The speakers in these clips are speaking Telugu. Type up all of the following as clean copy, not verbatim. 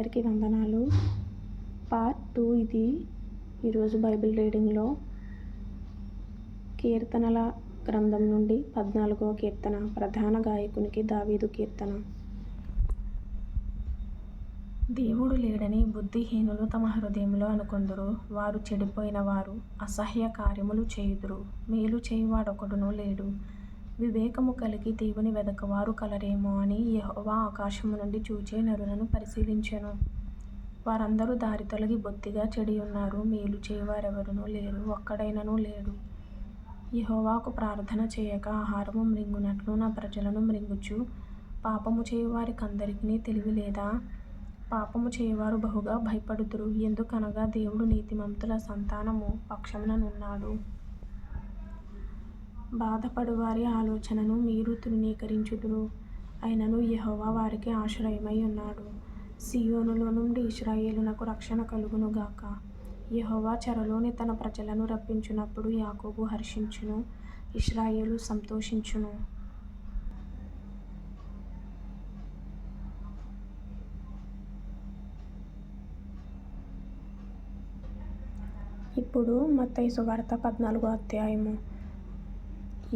అందరికీ వందనాలు. పార్ట్ 2 ఇది. ఈరోజు బైబిల్ రీడింగ్లో కీర్తనల గ్రంథం నుండి 14వ కీర్తన, ప్రధాన గాయకునికి దావీదు కీర్తన. దేవుడు లేడని బుద్ధిహీనులు తమ హృదయంలో అనుకొందురు. వారు చెడిపోయిన వారు అసహ్య కార్యములు చేయుదురు. మేలు చేయువాడొకడునూ లేడు. వివేకము కలిగి దేవుని వెదకవారు కలరేమో అని యెహోవా ఆకాశము నుండి చూచి నరులను పరిశీలించెను. వారందరూ దారి తొలగి బొత్తిగా చెడియున్నారు. మేలు చేయువారెవరునూ లేరు, ఒక్కడైనను లేడు. యెహోవాకు ప్రార్థన చేయక ఆహారము మ్రింగునట్లు నా ప్రజలను మ్రింగుచు. పాపము చేయువారికందరికినీ తెలివి లేదా? పాపము చేయువారు బహుగా భయపడుదురు. ఎందుకనగా దేవుడు నీతిమంతుల సంతానము పక్షముననున్నాడు. బాధపడువారి ఆలోచనను మీరు తృణీకరించుదురు. అయినను యెహోవా వారికి ఆశ్రయమై ఉన్నాడు. సీయోనులో నుండి ఇశ్రాయేలునకు రక్షణ కలుగునుగాక. యెహోవా చెరలోని తన ప్రజలను రప్పించునప్పుడు యాకోబు హర్షించును, ఇశ్రాయేలు సంతోషించును. ఇప్పుడు మత్తయి సువార్త 14వ అధ్యాయము.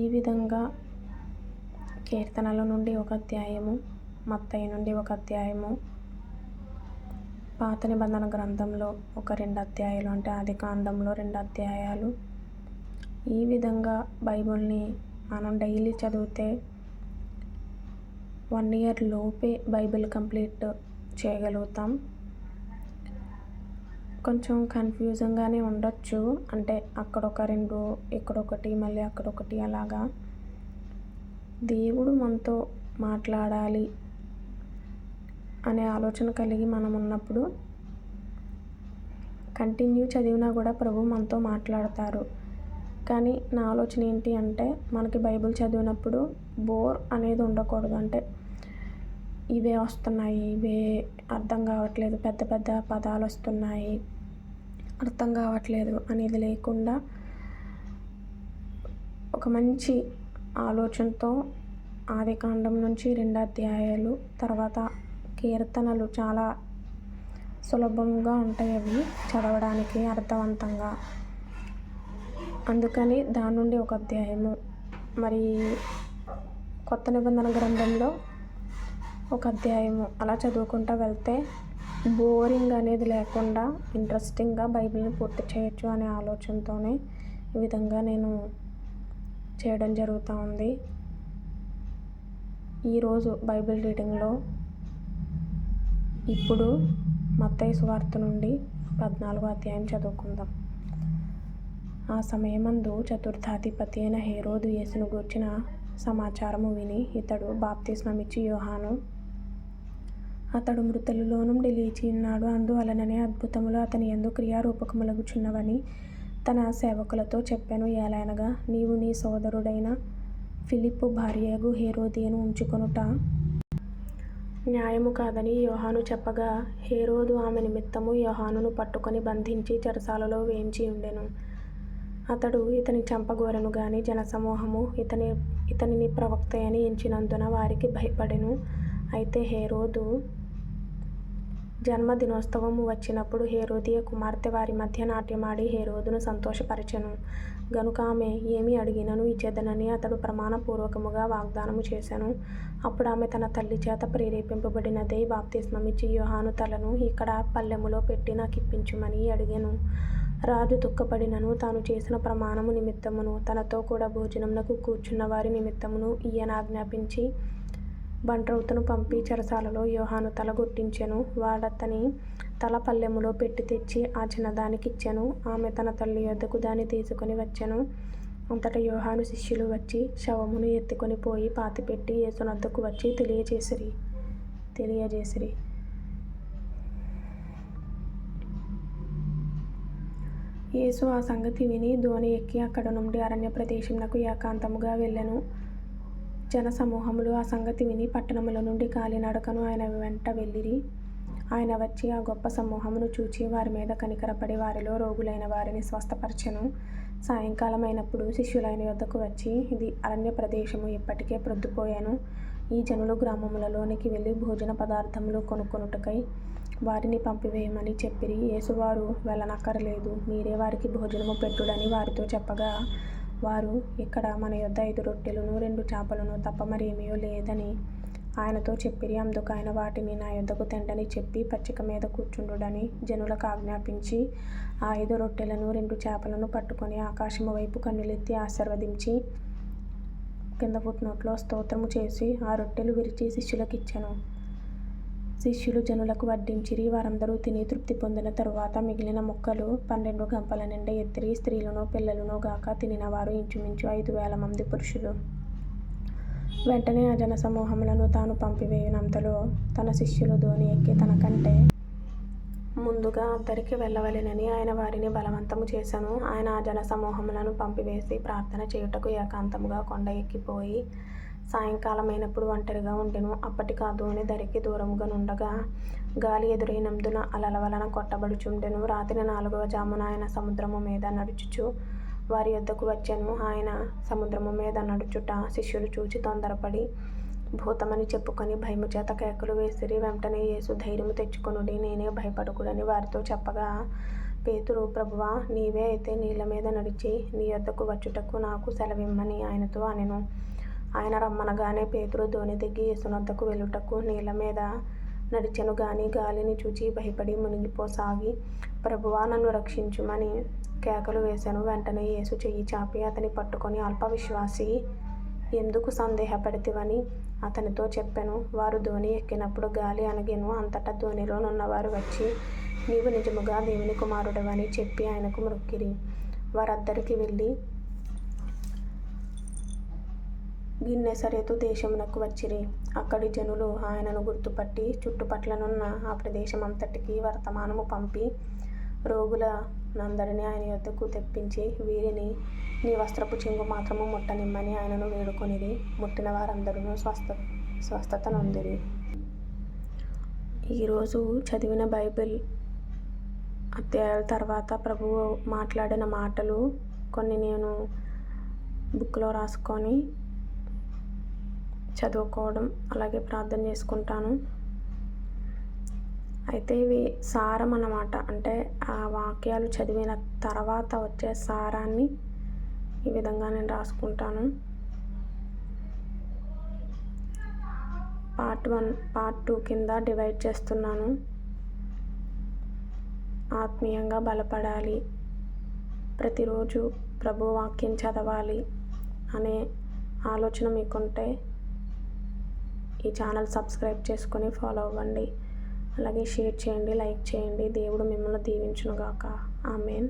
ఈ విధంగా కీర్తనల నుండి ఒక అధ్యాయము, మత్తయి నుండి ఒక అధ్యాయము, పాత నిబంధన గ్రంథంలో ఒక 2 అధ్యాయాలు, అంటే ఆదికాండంలో 2 అధ్యాయాలు. ఈ విధంగా బైబిల్ని మనం డైలీ చదివితే 1 ఇయర్ లోపే బైబిల్ కంప్లీట్ చేయగలుగుతాం. కొంచెం కన్ఫ్యూజన్గానే ఉండొచ్చు, అంటే అక్కడొక 2, ఇక్కడొకటి, మళ్ళీ అక్కడొకటి అలాగా. దేవుడు మనతో మాట్లాడాలి అనే ఆలోచన కలిగి మనం ఉన్నప్పుడు కంటిన్యూ చదివినా కూడా ప్రభు మనతో మాట్లాడతారు. కానీ నా ఆలోచన ఏంటి అంటే, మనకి బైబిల్ చదివినప్పుడు బోర్ అనేది ఉండకూడదు. అంటే ఇవే వస్తున్నాయి, ఇవే అర్థం కావట్లేదు, పెద్ద పెద్ద పదాలు వస్తున్నాయి, అర్థం కావట్లేదు అనేది లేకుండా ఒక మంచి ఆలోచనతో ఆదికాండం నుంచి 2 అధ్యాయాలు, తర్వాత కీర్తనలు చాలా సులభంగా ఉంటాయి అవి చదవడానికి, అర్థవంతంగా. అందుకని దాని నుండి ఒక అధ్యాయము, మరి కొత్త నిబంధన గ్రంథంలో ఒక అధ్యాయము అలా చదువుకుంటూ వెళ్తే బోరింగ్ అనేది లేకుండా ఇంట్రెస్టింగ్గా బైబిల్ని పూర్తి చేయొచ్చు అనే ఆలోచనతోనే ఈ విధంగా నేను చేయడం జరుగుతూ ఉంది. ఈరోజు బైబిల్ రీడింగ్లో ఇప్పుడు మత్తయి సువార్త నుండి 14వ అధ్యాయం చదువుకుందాం. ఆ సమయమందు చతుర్థాధిపతి అయిన హేరోదు యేసును గూర్చిన సమాచారము విని, ఇతడు బాప్తిస్మమిచ్చి యోహాను, అతడు మృతులలో నుండి లేచి ఉన్నాడు, అందువలననే అద్భుతములు అతని యందు క్రియారూపకములగుచున్నవని తన సేవకులతో చెప్పెను. ఏలయనగా నీవు నీ సోదరుడైన ఫిలిప్పు భార్యయగు హేరోదియను ఉంచుకొనుట న్యాయము కాదని యోహాను చెప్పగా, హేరోదు ఆమె నిమిత్తము యోహానును పట్టుకొని బంధించి చెరసాలలో వేయించి ఉండెను. అతడు ఇతని చంపగోరెను గాని జనసమూహము ఇతనిని ప్రవక్తయని ఎంచినందున వారికి భయపడెను. అయితే హేరోదు జన్మదినోత్సవము వచ్చినప్పుడు హేరోదియ కుమార్తె వారి మధ్య నాట్యమాడి హేరోదును సంతోషపరచెను. గనుక ఆమె ఏమి అడిగినను ఇచ్చేదనని అతడు ప్రమాణపూర్వకముగా వాగ్దానము చేసెను. అప్పుడు ఆమె తన తల్లి చేత ప్రేరేపింపబడినదై బాప్తిస్మమిచ్చి యోహాను తలను ఇక్కడ పల్లెములో పెట్టి నాకిప్పించుమని అడిగెను. రాజు దుఃఖపడినను తాను చేసిన ప్రమాణము నిమిత్తమును తనతో కూడా భోజనమునకు కూర్చున్న వారి నిమిత్తమును ఈయన ఆజ్ఞాపించి బంట్రౌతును పంపి చెరసాలలో యోహాను తల గుర్తించెను. వాడతని తల పల్లెములో పెట్టి తెచ్చి ఆ చిన్నదానికిచ్చెను. ఆమె తన తల్లి యొద్దకు దాన్ని తీసుకొని వచ్చెను. అంతటా యోహాను శిష్యులు వచ్చి శవమును ఎత్తుకొని పోయి పాతిపెట్టి యేసునొద్దకు వచ్చి తెలియజేసిరి. యేసు ఆ సంగతి విని దోణి ఎక్కి అక్కడ నుండి అరణ్య ప్రదేశమునకు ఏకాంతముగా వెళ్ళెను. జనసమూహములు ఆ సంగతి విని పట్టణముల నుండి కాలినడకను ఆయన వెంట వెళ్ళిరి. ఆయన వచ్చి ఆ గొప్ప సమూహమును చూచి వారి మీద కనికరపడి వారిలో రోగులైన వారిని స్వస్థపరచెను. సాయంకాలం అయినప్పుడు శిష్యులైన యొద్దకు వచ్చి, ఇది అరణ్య ప్రదేశము, ఇప్పటికే ప్రొద్దుపోయాను. ఈ జనులు గ్రామములలోనికి వెళ్ళి భోజన పదార్థములు కొనుక్కొనుటకై వారిని పంపివేయమని చెప్పిరి. యేసువారు వెళ్ళనక్కరలేదు, మీరే వారికి భోజనము పెట్టుడని వారితో చెప్పగా, వారు, ఇక్కడ మన యొద్ద 5 రొట్టెలును 2 చేపలును తప్ప మరేమీయూ లేదని ఆయనతో చెప్పిరి. అందుకాయన వాటిని నా యొద్దకు తెండని చెప్పి పచ్చిక మీద కూర్చుండుడని జనులకు ఆజ్ఞాపించి, ఆ 5 రొట్టెలను 2 చేపలను పట్టుకొని ఆకాశము వైపు కన్నులెత్తి ఆశీర్వదించి స్తోత్రము చేసి ఆ రొట్టెలు విరిచి శిష్యులకిచ్చెను. శిష్యులు జనులకు వడ్డించిరి. వారందరూ తిని తృప్తి పొందిన తరువాత మిగిలిన ముక్కలు 12 గంపల నిండా ఎత్తిరి. స్త్రీలును పిల్లలును గాక తినిన వారు ఇంచుమించు 5,000 మంది పురుషులు. వెంటనే ఆ జన సమూహములను తాను పంపివేయునంతలో తన శిష్యులు దోణి ఎక్కి తనకంటే ముందుగా అద్దరికి వెళ్ళవలెనని ఆయన వారిని బలవంతము చేసెను. ఆయన ఆ జన సమూహములను పంపివేసి ప్రార్థన చేయుటకు ఏకాంతముగా కొండ ఎక్కిపోయి సాయంకాలమైనప్పుడు ఒంటరిగా ఉండెను. అప్పటికి ఆ దోణి దరికి దూరముగా నుండగా గాలి ఎదురైనందున అలల వలన కొట్టబడుచుండెను. రాత్రి 4వ జామున ఆయన సముద్రము మీద నడుచుచు వారి యొద్దకు వచ్చెను. ఆయన సముద్రము మీద నడుచుట శిష్యులు చూచి తొందరపడి భూతమని చెప్పుకొని భయము చేత కేకలు వేసిరి. వెంటనే యేసు ధైర్యము తెచ్చుకొనుడి, నేనే, భయపడకుడని వారితో చెప్పగా, పేతురు, ప్రభువా, నీవే అయితే నీళ్ల మీద నడిచి నీ యొద్దకు వచ్చుటకు నాకు సెలవిమ్మని ఆయనతో అనెను. ఆయన రమ్మనగానే పేతురు దోణి దిగి యేసునొద్దకు వెళ్ళుటకు నీళ్ల మీద నడిచెను గాని గాలిని చూచి భయపడి మునిగిపోసాగి, ప్రభువా, నన్ను రక్షించుమని కేకలు వేసెను. వెంటనే యేసు చెయ్యి చాపి అతని పట్టుకొని, అల్ప విశ్వాసీ, ఎందుకు సందేహపడితివని అతనితో చెప్పెను. వారు దోణి ఎక్కినప్పుడు గాలి అణగెను. అంతటా దోణిలో నున్నవారు వచ్చి, నీవు నిజముగా దేవుని కుమారుడవని చెప్పి ఆయనకు మ్రొక్కిరి. వారద్దరికి వెళ్ళి గిన్నెసరెతు దేశమునకు వచ్చిరి. అక్కడి జనులు ఆయనను గుర్తుపట్టి చుట్టుపట్లనున్న ఆ ప్రదేశమంతటికి వర్తమానము పంపి రోగులనందరినీ ఆయన యొద్దకు తెప్పించి, వీరిని నీ వస్త్రపు చెంగు మాత్రము ముట్టనిమ్మని ఆయనను వేడుకొనిరి. ముట్టిన వారందరూ స్వస్థత నొందిరి. ఈరోజు చదివిన బైబిల్ అధ్యాయాల తర్వాత ప్రభువు మాట్లాడిన మాటలు కొన్ని నేను బుక్లో రాసుకొని చదువుకోవడం అలాగే ప్రార్థన చేసుకుంటాను. అయితే ఇవి సారం అన్నమాట. అంటే ఆ వాక్యాలు చదివిన తర్వాత వచ్చే సారాన్ని ఈ విధంగా నేను రాసుకుంటాను. పార్ట్ 1, పార్ట్ 2 కింద డివైడ్ చేస్తున్నాను. ఆత్మీయంగా బలపడాలి, ప్రతిరోజు ప్రభు వాక్యం చదవాలి అనే ఆలోచన మీకుంటే ఈ ఛానల్ సబ్స్క్రైబ్ చేసుకొని ఫాలో అవ్వండి. అలాగే షేర్ చేయండి, లైక్ చేయండి. దేవుడు మిమ్మల్ని దీవించునుగాక. ఆమేన్.